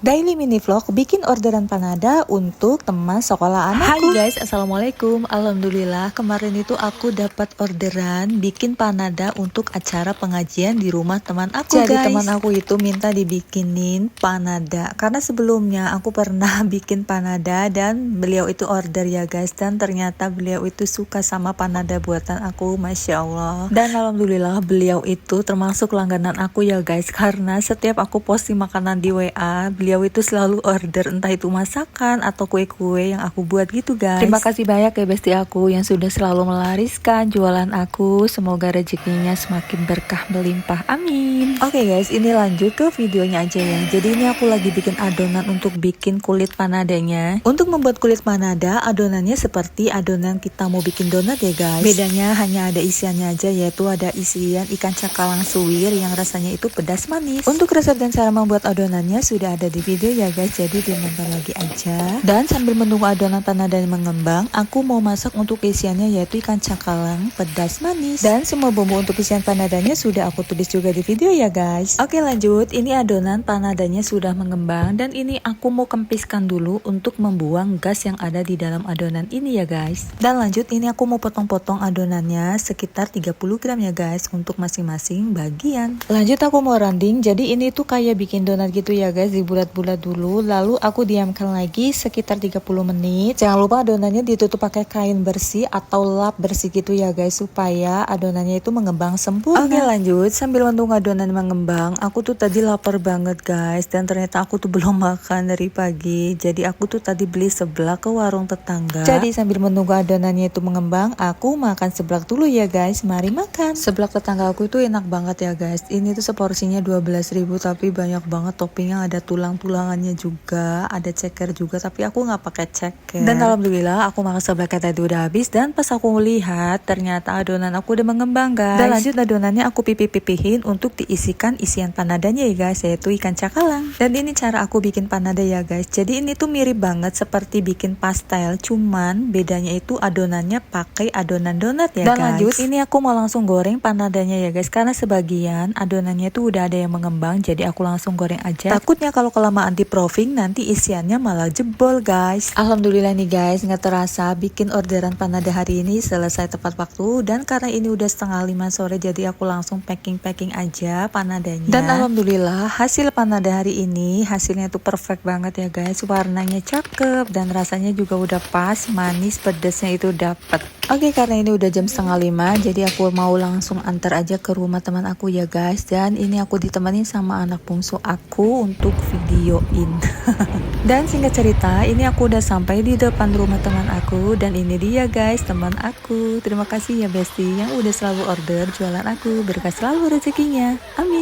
Daily mini vlog bikin orderan panada untuk teman sekolah anakku. Hai guys, assalamualaikum. Alhamdulillah kemarin itu aku dapat orderan bikin panada untuk acara pengajian di rumah teman aku. Jadi teman aku itu minta dibikinin panada karena sebelumnya aku pernah bikin panada dan beliau itu order ya guys, dan ternyata beliau itu suka sama panada buatan aku, masya Allah. Dan alhamdulillah beliau itu termasuk langganan aku ya guys, karena setiap aku posting makanan di WA beliau itu selalu order, entah itu masakan atau kue-kue yang aku buat gitu guys. Terima kasih banyak ya besti aku yang sudah selalu melariskan jualan aku. Semoga rezekinya semakin berkah melimpah, amin. Oke guys, ini lanjut ke videonya aja ya. Jadi ini aku lagi bikin adonan untuk bikin kulit panadanya. Untuk membuat kulit panada, adonannya seperti adonan kita mau bikin donat ya guys. Bedanya hanya ada isiannya aja, yaitu ada isian ikan cakalang suwir yang rasanya itu pedas manis. Untuk resep dan cara membuat adonannya sudah ada di video ya guys, jadi ditonton lagi aja. Dan sambil menunggu adonan panada mengembang, aku mau masak untuk isiannya, yaitu ikan cakalang pedas manis. Dan semua bumbu untuk isian panadanya sudah aku tulis juga di video ya guys. Oke lanjut, ini adonan panadanya sudah mengembang dan ini aku mau kempiskan dulu untuk membuang gas yang ada di dalam adonan ini ya guys. Dan lanjut, ini aku mau potong-potong adonannya sekitar 30 gram ya guys untuk masing-masing bagian. Lanjut aku mau rounding, jadi ini tuh kayak bikin donat gitu ya guys, dibulat-bulat dulu, lalu aku diamkan lagi sekitar 30 menit. Jangan lupa adonannya ditutup pakai kain bersih atau lap bersih gitu ya guys, supaya adonannya itu mengembang sempurna. Oke lanjut, sambil menunggu adonan mengembang, aku tuh tadi lapar banget guys, dan ternyata aku tuh belum makan dari pagi. Jadi aku tuh tadi beli seblak ke warung tetangga. Jadi sambil menunggu adonannya itu mengembang, aku makan seblak dulu ya guys. Mari makan. Seblak tetangga aku itu enak banget ya guys. Ini tuh seporsinya 12.000 tapi banyak banget toppingnya, ada tulang-tulangannya juga, ada ceker juga, tapi aku nggak pakai ceker. Dan alhamdulillah aku makan seblaknya tadi udah habis, dan pas aku lihat ternyata adonan aku udah mengembang guys. Dan lanjut adonannya aku pipih-pipihin untuk diisikan isian panadanya ya guys, yaitu ikan cakalang. Dan ini cara aku bikin panada ya guys. Jadi ini tuh mirip banget seperti bikin pastel, cuman bedanya itu adonannya pakai adonan donat ya guys. Dan lanjut, ini aku mau langsung goreng panadanya ya guys, karena sebagian adonannya tuh udah ada yang mengembang, jadi aku langsung goreng aja. Takutnya kalau kelamaan di proofing nanti isiannya malah jebol guys. Alhamdulillah nih guys, nggak terasa bikin orderan panada hari ini selesai tepat waktu, dan karena ini udah setengah 5 sore jadi aku langsung packing aja panadanya. Dan alhamdulillah hasil panada hari ini hasilnya tuh perfect banget ya guys, warnanya cakep dan rasanya juga udah pas, manis pedesnya itu dapet. Oke, karena ini udah jam setengah 5, jadi aku mau langsung antar aja ke rumah teman aku ya guys. Dan ini aku ditemenin sama anak bungsu aku untuk videoin. Dan singkat cerita, ini aku udah sampai di depan rumah teman aku, dan ini dia guys teman aku. Terima kasih ya Besti yang udah selalu order jualan aku, berkah selalu rezekinya, amin.